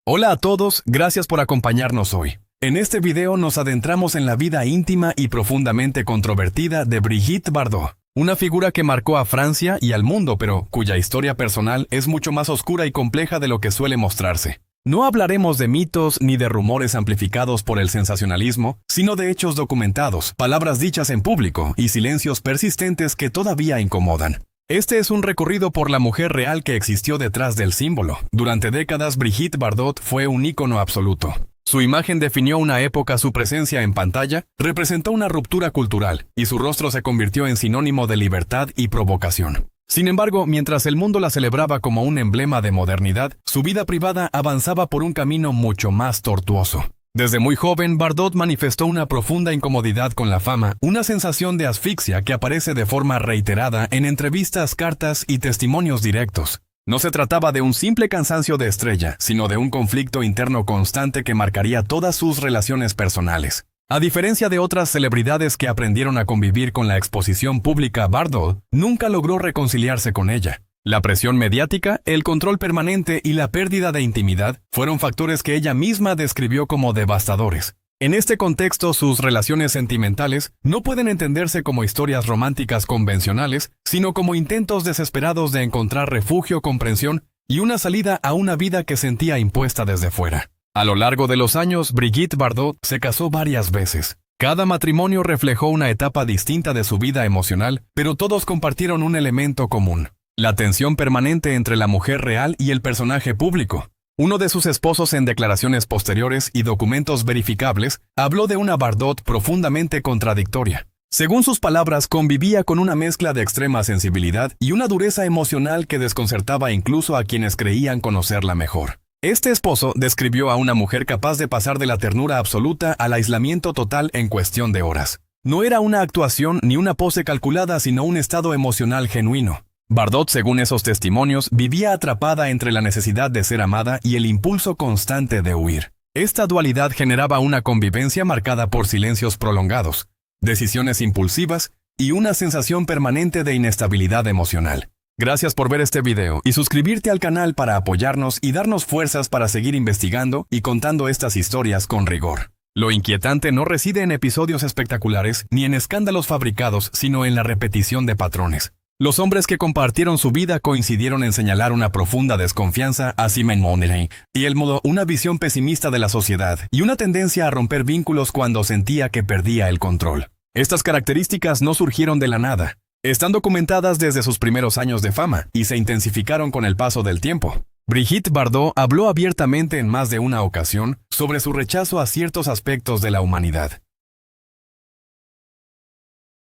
Hola a todos, gracias por acompañarnos hoy. En este video nos adentramos en la vida íntima y profundamente controvertida de Brigitte Bardot, una figura que marcó a Francia y al mundo, pero cuya historia personal es mucho más oscura y compleja de lo que suele mostrarse. No hablaremos de mitos ni de rumores amplificados por el sensacionalismo, sino de hechos documentados, palabras dichas en público y silencios persistentes que todavía incomodan. Este es un recorrido por la mujer real que existió detrás del símbolo. Durante décadas, Brigitte Bardot fue un ícono absoluto. Su imagen definió una época, su presencia en pantalla representó una ruptura cultural, y su rostro se convirtió en sinónimo de libertad y provocación. Sin embargo, mientras el mundo la celebraba como un emblema de modernidad, su vida privada avanzaba por un camino mucho más tortuoso. Desde muy joven, Bardot manifestó una profunda incomodidad con la fama, una sensación de asfixia que aparece de forma reiterada en entrevistas, cartas y testimonios directos. No se trataba de un simple cansancio de estrella, sino de un conflicto interno constante que marcaría todas sus relaciones personales. A diferencia de otras celebridades que aprendieron a convivir con la exposición pública, Bardot nunca logró reconciliarse con ella. La presión mediática, el control permanente y la pérdida de intimidad fueron factores que ella misma describió como devastadores. En este contexto, sus relaciones sentimentales no pueden entenderse como historias románticas convencionales, sino como intentos desesperados de encontrar refugio, comprensión y una salida a una vida que sentía impuesta desde fuera. A lo largo de los años, Brigitte Bardot se casó varias veces. Cada matrimonio reflejó una etapa distinta de su vida emocional, pero todos compartieron un elemento común: la tensión permanente entre la mujer real y el personaje público. Uno de sus esposos, en declaraciones posteriores y documentos verificables, habló de una Bardot profundamente contradictoria. Según sus palabras, convivía con una mezcla de extrema sensibilidad y una dureza emocional que desconcertaba incluso a quienes creían conocerla mejor. Este esposo describió a una mujer capaz de pasar de la ternura absoluta al aislamiento total en cuestión de horas. No era una actuación ni una pose calculada, sino un estado emocional genuino. Bardot, según esos testimonios, vivía atrapada entre la necesidad de ser amada y el impulso constante de huir. Esta dualidad generaba una convivencia marcada por silencios prolongados, decisiones impulsivas y una sensación permanente de inestabilidad emocional. Gracias por ver este video y suscribirte al canal para apoyarnos y darnos fuerzas para seguir investigando y contando estas historias con rigor. Lo inquietante no reside en episodios espectaculares ni en escándalos fabricados, sino en la repetición de patrones. Los hombres que compartieron su vida coincidieron en señalar una profunda desconfianza hacia Money y el modo, una visión pesimista de la sociedad y una tendencia a romper vínculos cuando sentía que perdía el control. Estas características no surgieron de la nada. Están documentadas desde sus primeros años de fama y se intensificaron con el paso del tiempo. Brigitte Bardot habló abiertamente en más de una ocasión sobre su rechazo a ciertos aspectos de la humanidad.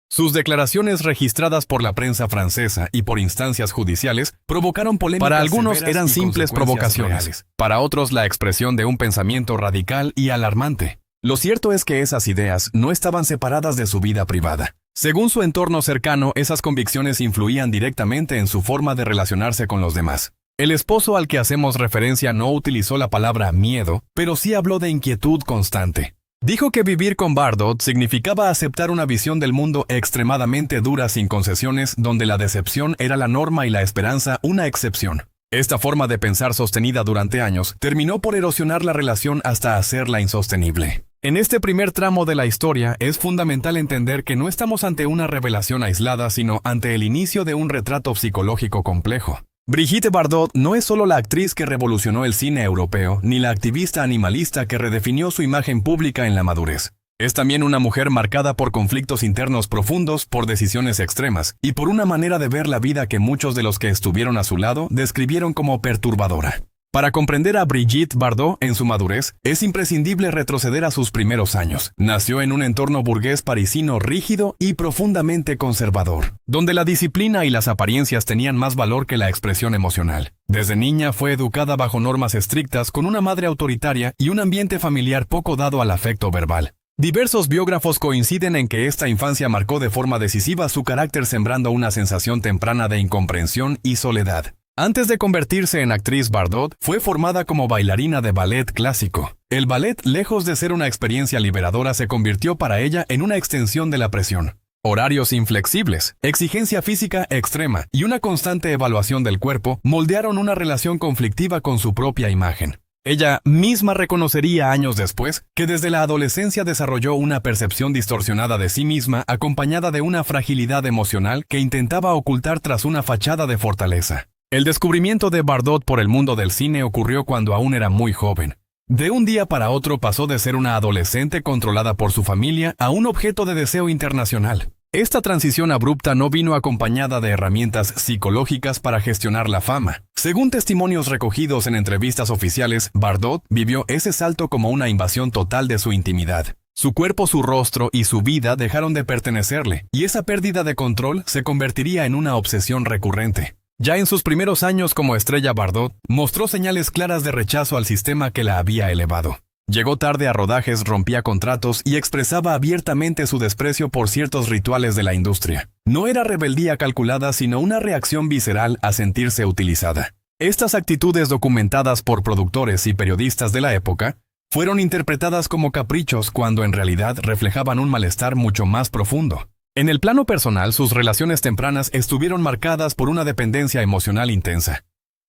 Sus declaraciones, registradas por la prensa francesa y por instancias judiciales, provocaron polémicas. Para algunos eran simples provocaciones, para otros la expresión de un pensamiento radical y alarmante. Lo cierto es que esas ideas no estaban separadas de su vida privada. Según su entorno cercano, esas convicciones influían directamente en su forma de relacionarse con los demás. El esposo al que hacemos referencia no utilizó la palabra miedo, pero sí habló de inquietud constante. Dijo que vivir con Bardot significaba aceptar una visión del mundo extremadamente dura, sin concesiones, donde la decepción era la norma y la esperanza una excepción. Esta forma de pensar, sostenida durante años, terminó por erosionar la relación hasta hacerla insostenible. En este primer tramo de la historia, es fundamental entender que no estamos ante una revelación aislada, sino ante el inicio de un retrato psicológico complejo. Brigitte Bardot no es solo la actriz que revolucionó el cine europeo, ni la activista animalista que redefinió su imagen pública en la madurez. Es también una mujer marcada por conflictos internos profundos, por decisiones extremas, y por una manera de ver la vida que muchos de los que estuvieron a su lado describieron como perturbadora. Para comprender a Brigitte Bardot en su madurez, es imprescindible retroceder a sus primeros años. Nació en un entorno burgués parisino rígido y profundamente conservador, donde la disciplina y las apariencias tenían más valor que la expresión emocional. Desde niña fue educada bajo normas estrictas, con una madre autoritaria y un ambiente familiar poco dado al afecto verbal. Diversos biógrafos coinciden en que esta infancia marcó de forma decisiva su carácter, sembrando una sensación temprana de incomprensión y soledad. Antes de convertirse en actriz, Bardot fue formada como bailarina de ballet clásico. El ballet, lejos de ser una experiencia liberadora, se convirtió para ella en una extensión de la presión. Horarios inflexibles, exigencia física extrema y una constante evaluación del cuerpo moldearon una relación conflictiva con su propia imagen. Ella misma reconocería años después que desde la adolescencia desarrolló una percepción distorsionada de sí misma acompañada de una fragilidad emocional que intentaba ocultar tras una fachada de fortaleza. El descubrimiento de Bardot por el mundo del cine ocurrió cuando aún era muy joven. De un día para otro pasó de ser una adolescente controlada por su familia a un objeto de deseo internacional. Esta transición abrupta no vino acompañada de herramientas psicológicas para gestionar la fama. Según testimonios recogidos en entrevistas oficiales, Bardot vivió ese salto como una invasión total de su intimidad. Su cuerpo, su rostro y su vida dejaron de pertenecerle, y esa pérdida de control se convertiría en una obsesión recurrente. Ya en sus primeros años como estrella, Bardot mostró señales claras de rechazo al sistema que la había elevado. Llegó tarde a rodajes, rompía contratos y expresaba abiertamente su desprecio por ciertos rituales de la industria. No era rebeldía calculada, sino una reacción visceral a sentirse utilizada. Estas actitudes, documentadas por productores y periodistas de la época, fueron interpretadas como caprichos cuando en realidad reflejaban un malestar mucho más profundo. En el plano personal, sus relaciones tempranas estuvieron marcadas por una dependencia emocional intensa.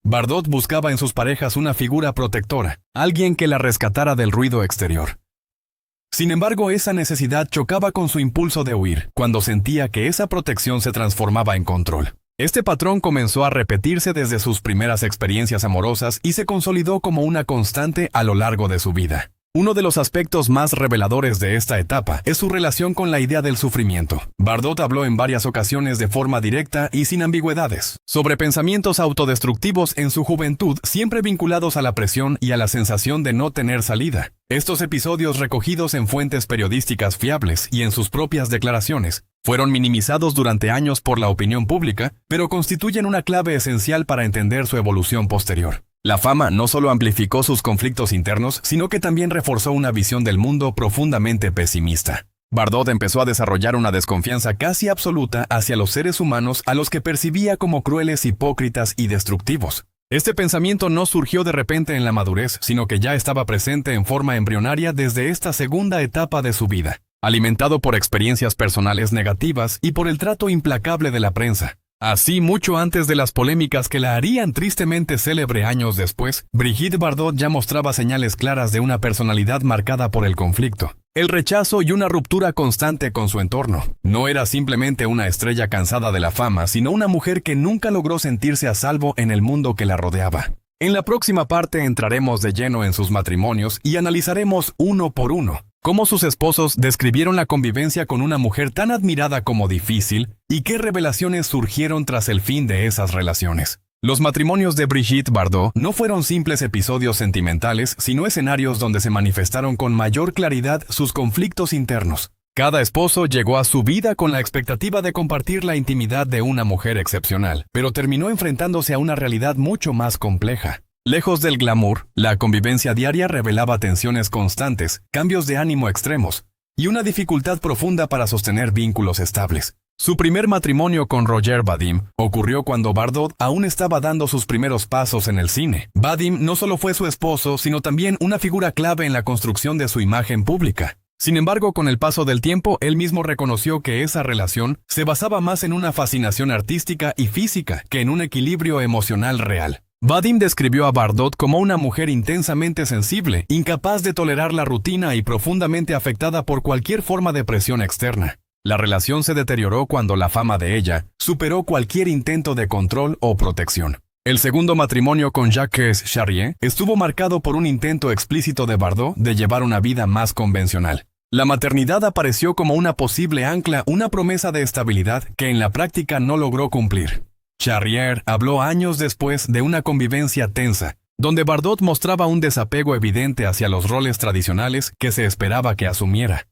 Bardot buscaba en sus parejas una figura protectora, alguien que la rescatara del ruido exterior. Sin embargo, esa necesidad chocaba con su impulso de huir, cuando sentía que esa protección se transformaba en control. Este patrón comenzó a repetirse desde sus primeras experiencias amorosas y se consolidó como una constante a lo largo de su vida. Uno de los aspectos más reveladores de esta etapa es su relación con la idea del sufrimiento. Bardot habló en varias ocasiones de forma directa y sin ambigüedades sobre pensamientos autodestructivos en su juventud, siempre vinculados a la presión y a la sensación de no tener salida. Estos episodios, recogidos en fuentes periodísticas fiables y en sus propias declaraciones, fueron minimizados durante años por la opinión pública, pero constituyen una clave esencial para entender su evolución posterior. La fama no solo amplificó sus conflictos internos, sino que también reforzó una visión del mundo profundamente pesimista. Bardot empezó a desarrollar una desconfianza casi absoluta hacia los seres humanos a los que percibía como crueles, hipócritas y destructivos. Este pensamiento no surgió de repente en la madurez, sino que ya estaba presente en forma embrionaria desde esta segunda etapa de su vida, alimentado por experiencias personales negativas y por el trato implacable de la prensa. Así, mucho antes de las polémicas que la harían tristemente célebre años después, Brigitte Bardot ya mostraba señales claras de una personalidad marcada por el conflicto, el rechazo y una ruptura constante con su entorno. No era simplemente una estrella cansada de la fama, sino una mujer que nunca logró sentirse a salvo en el mundo que la rodeaba. En la próxima parte entraremos de lleno en sus matrimonios y analizaremos uno por uno cómo sus esposos describieron la convivencia con una mujer tan admirada como difícil y qué revelaciones surgieron tras el fin de esas relaciones. Los matrimonios de Brigitte Bardot no fueron simples episodios sentimentales, sino escenarios donde se manifestaron con mayor claridad sus conflictos internos. Cada esposo llegó a su vida con la expectativa de compartir la intimidad de una mujer excepcional, pero terminó enfrentándose a una realidad mucho más compleja. Lejos del glamour, la convivencia diaria revelaba tensiones constantes, cambios de ánimo extremos y una dificultad profunda para sostener vínculos estables. Su primer matrimonio con Roger Vadim ocurrió cuando Bardot aún estaba dando sus primeros pasos en el cine. Vadim no solo fue su esposo, sino también una figura clave en la construcción de su imagen pública. Sin embargo, con el paso del tiempo, él mismo reconoció que esa relación se basaba más en una fascinación artística y física que en un equilibrio emocional real. Vadim describió a Bardot como una mujer intensamente sensible, incapaz de tolerar la rutina y profundamente afectada por cualquier forma de presión externa. La relación se deterioró cuando la fama de ella superó cualquier intento de control o protección. El segundo matrimonio con Jacques Charrier estuvo marcado por un intento explícito de Bardot de llevar una vida más convencional. La maternidad apareció como una posible ancla, una promesa de estabilidad que en la práctica no logró cumplir. Charrier habló años después de una convivencia tensa, donde Bardot mostraba un desapego evidente hacia los roles tradicionales que se esperaba que asumiera.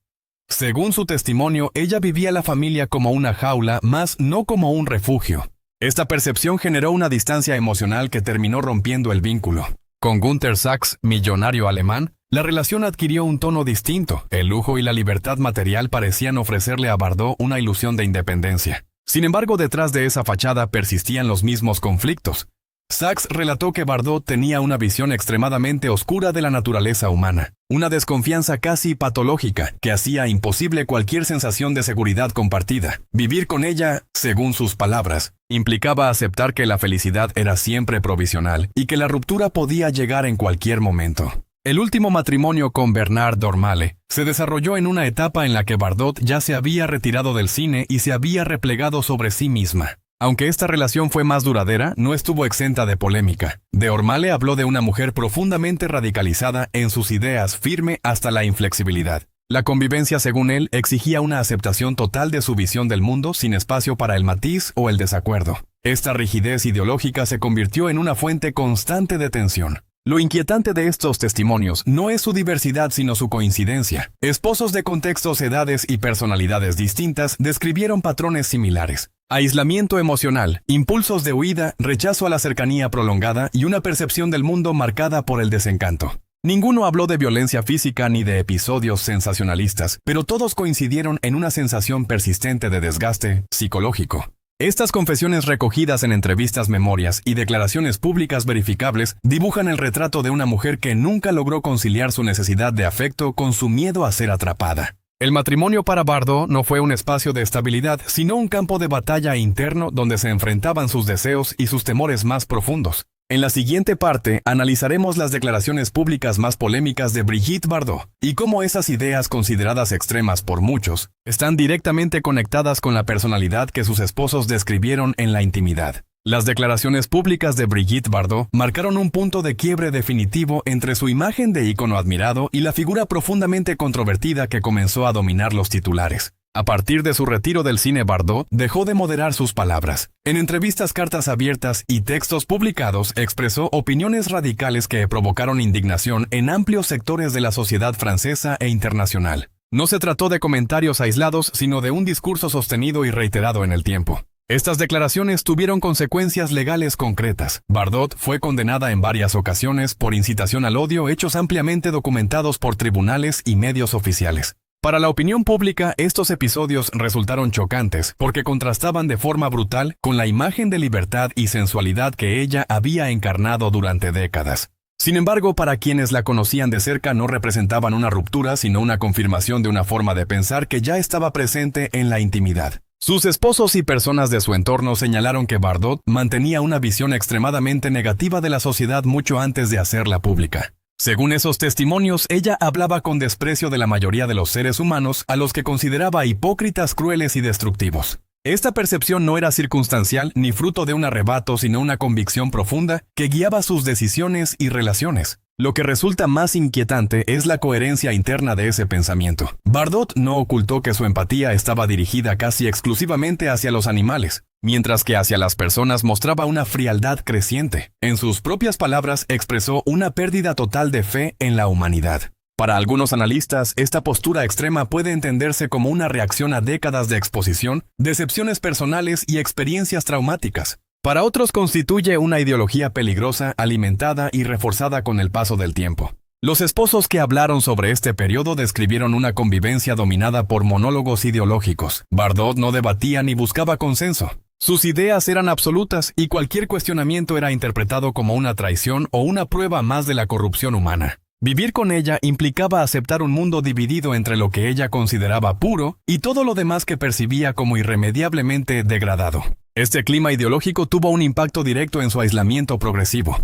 Según su testimonio, ella vivía la familia como una jaula, más no como un refugio. Esta percepción generó una distancia emocional que terminó rompiendo el vínculo. Con Günter Sachs, millonario alemán, la relación adquirió un tono distinto. El lujo y la libertad material parecían ofrecerle a Bardot una ilusión de independencia. Sin embargo, detrás de esa fachada persistían los mismos conflictos. Sachs relató que Bardot tenía una visión extremadamente oscura de la naturaleza humana, una desconfianza casi patológica que hacía imposible cualquier sensación de seguridad compartida. Vivir con ella, según sus palabras, implicaba aceptar que la felicidad era siempre provisional y que la ruptura podía llegar en cualquier momento. El último matrimonio con Bernard Dormale se desarrolló en una etapa en la que Bardot ya se había retirado del cine y se había replegado sobre sí misma. Aunque esta relación fue más duradera, no estuvo exenta de polémica. Dormale habló de una mujer profundamente radicalizada en sus ideas, firme hasta la inflexibilidad. La convivencia, según él, exigía una aceptación total de su visión del mundo sin espacio para el matiz o el desacuerdo. Esta rigidez ideológica se convirtió en una fuente constante de tensión. Lo inquietante de estos testimonios no es su diversidad sino su coincidencia. Esposos de contextos, edades y personalidades distintas describieron patrones similares. Aislamiento emocional, impulsos de huida, rechazo a la cercanía prolongada y una percepción del mundo marcada por el desencanto. Ninguno habló de violencia física ni de episodios sensacionalistas, pero todos coincidieron en una sensación persistente de desgaste psicológico. Estas confesiones recogidas en entrevistas, memorias y declaraciones públicas verificables dibujan el retrato de una mujer que nunca logró conciliar su necesidad de afecto con su miedo a ser atrapada. El matrimonio para Bardot no fue un espacio de estabilidad, sino un campo de batalla interno donde se enfrentaban sus deseos y sus temores más profundos. En la siguiente parte, analizaremos las declaraciones públicas más polémicas de Brigitte Bardot y cómo esas ideas consideradas extremas por muchos están directamente conectadas con la personalidad que sus esposos describieron en la intimidad. Las declaraciones públicas de Brigitte Bardot marcaron un punto de quiebre definitivo entre su imagen de ícono admirado y la figura profundamente controvertida que comenzó a dominar los titulares. A partir de su retiro del cine, Bardot dejó de moderar sus palabras. En entrevistas, cartas abiertas y textos publicados, expresó opiniones radicales que provocaron indignación en amplios sectores de la sociedad francesa e internacional. No se trató de comentarios aislados, sino de un discurso sostenido y reiterado en el tiempo. Estas declaraciones tuvieron consecuencias legales concretas. Bardot fue condenada en varias ocasiones por incitación al odio, hechos ampliamente documentados por tribunales y medios oficiales. Para la opinión pública, estos episodios resultaron chocantes porque contrastaban de forma brutal con la imagen de libertad y sensualidad que ella había encarnado durante décadas. Sin embargo, para quienes la conocían de cerca no representaban una ruptura, sino una confirmación de una forma de pensar que ya estaba presente en la intimidad. Sus esposos y personas de su entorno señalaron que Bardot mantenía una visión extremadamente negativa de la sociedad mucho antes de hacerla pública. Según esos testimonios, ella hablaba con desprecio de la mayoría de los seres humanos, a los que consideraba hipócritas, crueles y destructivos. Esta percepción no era circunstancial ni fruto de un arrebato, sino una convicción profunda que guiaba sus decisiones y relaciones. Lo que resulta más inquietante es la coherencia interna de ese pensamiento. Bardot no ocultó que su empatía estaba dirigida casi exclusivamente hacia los animales, mientras que hacia las personas mostraba una frialdad creciente. En sus propias palabras, expresó una pérdida total de fe en la humanidad. Para algunos analistas, esta postura extrema puede entenderse como una reacción a décadas de exposición, decepciones personales y experiencias traumáticas. Para otros constituye una ideología peligrosa, alimentada y reforzada con el paso del tiempo. Los esposos que hablaron sobre este periodo describieron una convivencia dominada por monólogos ideológicos. Bardot no debatía ni buscaba consenso. Sus ideas eran absolutas y cualquier cuestionamiento era interpretado como una traición o una prueba más de la corrupción humana. Vivir con ella implicaba aceptar un mundo dividido entre lo que ella consideraba puro y todo lo demás que percibía como irremediablemente degradado. Este clima ideológico tuvo un impacto directo en su aislamiento progresivo.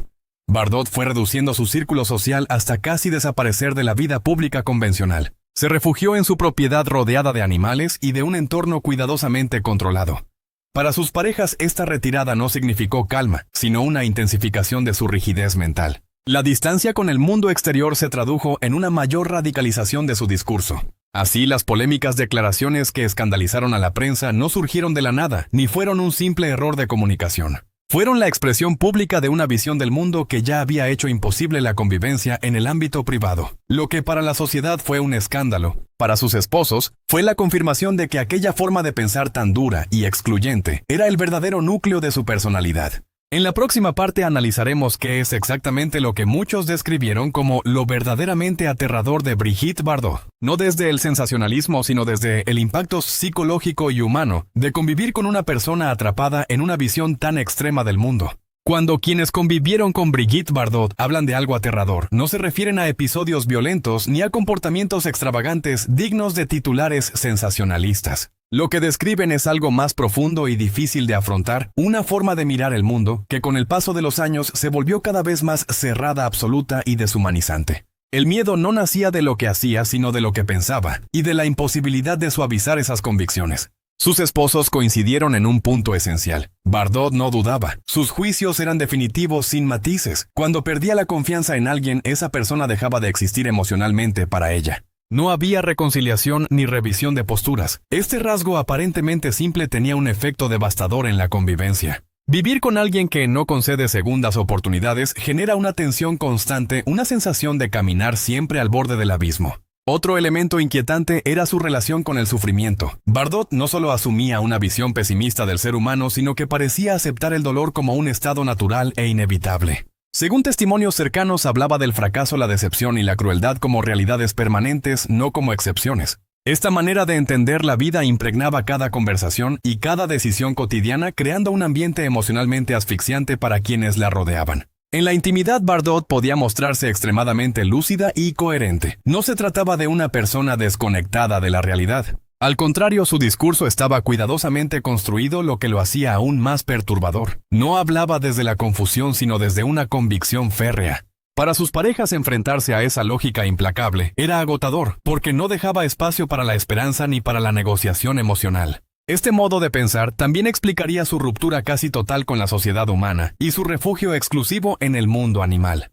Bardot fue reduciendo su círculo social hasta casi desaparecer de la vida pública convencional. Se refugió en su propiedad rodeada de animales y de un entorno cuidadosamente controlado. Para sus parejas, esta retirada no significó calma, sino una intensificación de su rigidez mental. La distancia con el mundo exterior se tradujo en una mayor radicalización de su discurso. Así, las polémicas declaraciones que escandalizaron a la prensa no surgieron de la nada, ni fueron un simple error de comunicación. Fueron la expresión pública de una visión del mundo que ya había hecho imposible la convivencia en el ámbito privado. Lo que para la sociedad fue un escándalo, para sus esposos, fue la confirmación de que aquella forma de pensar tan dura y excluyente era el verdadero núcleo de su personalidad. En la próxima parte analizaremos qué es exactamente lo que muchos describieron como lo verdaderamente aterrador de Brigitte Bardot, no desde el sensacionalismo sino desde el impacto psicológico y humano de convivir con una persona atrapada en una visión tan extrema del mundo. Cuando quienes convivieron con Brigitte Bardot hablan de algo aterrador, no se refieren a episodios violentos ni a comportamientos extravagantes dignos de titulares sensacionalistas. Lo que describen es algo más profundo y difícil de afrontar, una forma de mirar el mundo que con el paso de los años se volvió cada vez más cerrada, absoluta y deshumanizante. El miedo no nacía de lo que hacía, sino de lo que pensaba, y de la imposibilidad de suavizar esas convicciones. Sus esposos coincidieron en un punto esencial. Bardot no dudaba. Sus juicios eran definitivos, sin matices. Cuando perdía la confianza en alguien, esa persona dejaba de existir emocionalmente para ella. No había reconciliación ni revisión de posturas. Este rasgo aparentemente simple tenía un efecto devastador en la convivencia. Vivir con alguien que no concede segundas oportunidades genera una tensión constante, una sensación de caminar siempre al borde del abismo. Otro elemento inquietante era su relación con el sufrimiento. Bardot no solo asumía una visión pesimista del ser humano, sino que parecía aceptar el dolor como un estado natural e inevitable. Según testimonios cercanos, hablaba del fracaso, la decepción y la crueldad como realidades permanentes, no como excepciones. Esta manera de entender la vida impregnaba cada conversación y cada decisión cotidiana, creando un ambiente emocionalmente asfixiante para quienes la rodeaban. En la intimidad, Bardot podía mostrarse extremadamente lúcida y coherente. No se trataba de una persona desconectada de la realidad. Al contrario, su discurso estaba cuidadosamente construido, lo que lo hacía aún más perturbador. No hablaba desde la confusión, sino desde una convicción férrea. Para sus parejas, enfrentarse a esa lógica implacable era agotador, porque no dejaba espacio para la esperanza ni para la negociación emocional. Este modo de pensar también explicaría su ruptura casi total con la sociedad humana y su refugio exclusivo en el mundo animal.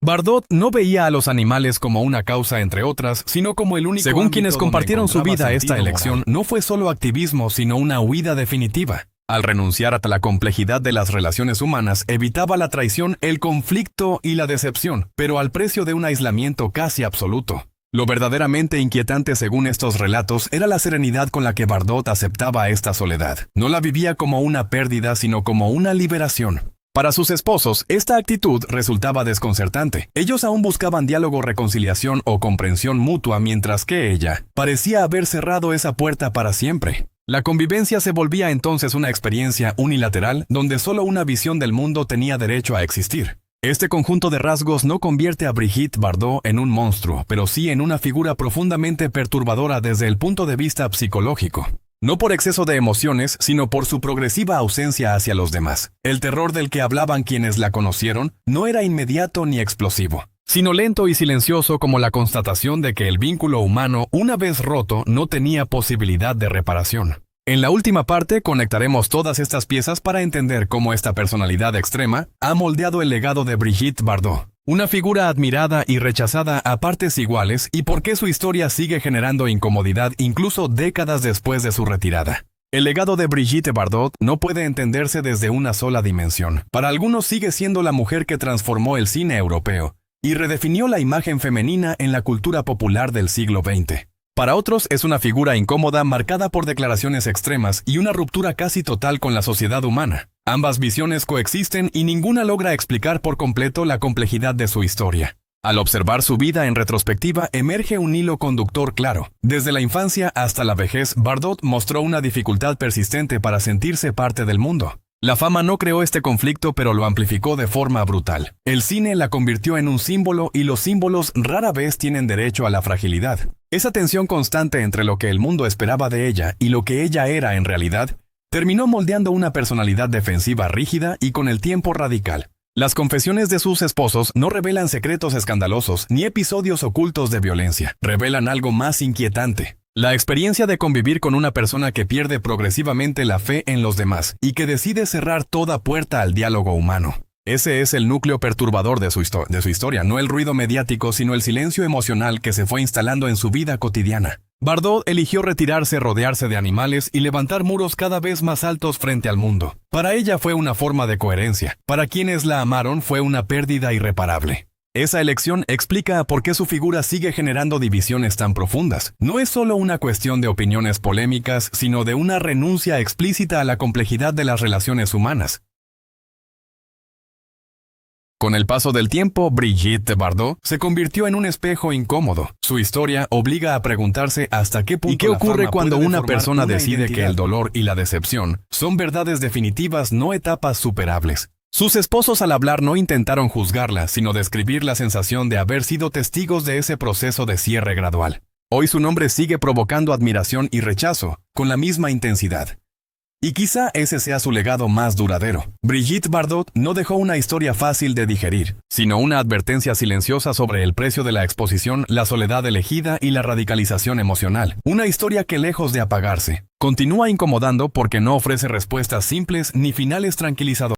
Bardot no veía a los animales como una causa entre otras, sino como el único. Según quienes compartieron su vida, esta elección no fue solo activismo, sino una huida definitiva. Al renunciar a la complejidad de las relaciones humanas, evitaba la traición, el conflicto y la decepción, pero al precio de un aislamiento casi absoluto. Lo verdaderamente inquietante, según estos relatos, era la serenidad con la que Bardot aceptaba esta soledad. No la vivía como una pérdida, sino como una liberación. Para sus esposos, esta actitud resultaba desconcertante. Ellos aún buscaban diálogo, reconciliación o comprensión mutua, mientras que ella parecía haber cerrado esa puerta para siempre. La convivencia se volvía entonces una experiencia unilateral, donde solo una visión del mundo tenía derecho a existir. Este conjunto de rasgos no convierte a Brigitte Bardot en un monstruo, pero sí en una figura profundamente perturbadora desde el punto de vista psicológico. No por exceso de emociones, sino por su progresiva ausencia hacia los demás. El terror del que hablaban quienes la conocieron no era inmediato ni explosivo, sino lento y silencioso, como la constatación de que el vínculo humano, una vez roto, no tenía posibilidad de reparación. En la última parte conectaremos todas estas piezas para entender cómo esta personalidad extrema ha moldeado el legado de Brigitte Bardot, una figura admirada y rechazada a partes iguales, y por qué su historia sigue generando incomodidad incluso décadas después de su retirada. El legado de Brigitte Bardot no puede entenderse desde una sola dimensión. Para algunos sigue siendo la mujer que transformó el cine europeo y redefinió la imagen femenina en la cultura popular del siglo XX. Para otros es una figura incómoda, marcada por declaraciones extremas y una ruptura casi total con la sociedad humana. Ambas visiones coexisten y ninguna logra explicar por completo la complejidad de su historia. Al observar su vida en retrospectiva, emerge un hilo conductor claro. Desde la infancia hasta la vejez, Bardot mostró una dificultad persistente para sentirse parte del mundo. La fama no creó este conflicto, pero lo amplificó de forma brutal. El cine la convirtió en un símbolo, y los símbolos rara vez tienen derecho a la fragilidad. Esa tensión constante entre lo que el mundo esperaba de ella y lo que ella era en realidad, terminó moldeando una personalidad defensiva rígida y con el tiempo radical. Las confesiones de sus esposos no revelan secretos escandalosos ni episodios ocultos de violencia. Revelan algo más inquietante: la experiencia de convivir con una persona que pierde progresivamente la fe en los demás y que decide cerrar toda puerta al diálogo humano. Ese es el núcleo perturbador de su historia, no el ruido mediático, sino el silencio emocional que se fue instalando en su vida cotidiana. Bardot eligió retirarse, rodearse de animales y levantar muros cada vez más altos frente al mundo. Para ella fue una forma de coherencia. Para quienes la amaron fue una pérdida irreparable. Esa elección explica por qué su figura sigue generando divisiones tan profundas. No es solo una cuestión de opiniones polémicas, sino de una renuncia explícita a la complejidad de las relaciones humanas. Con el paso del tiempo, Brigitte Bardot se convirtió en un espejo incómodo. Su historia obliga a preguntarse hasta qué punto. ¿Y qué ocurre cuando una persona decide que el dolor y la decepción son verdades definitivas, no etapas superables? Sus esposos al hablar no intentaron juzgarla, sino describir la sensación de haber sido testigos de ese proceso de cierre gradual. Hoy su nombre sigue provocando admiración y rechazo, con la misma intensidad. Y quizá ese sea su legado más duradero. Brigitte Bardot no dejó una historia fácil de digerir, sino una advertencia silenciosa sobre el precio de la exposición, la soledad elegida y la radicalización emocional. Una historia que, lejos de apagarse, continúa incomodando porque no ofrece respuestas simples ni finales tranquilizadores.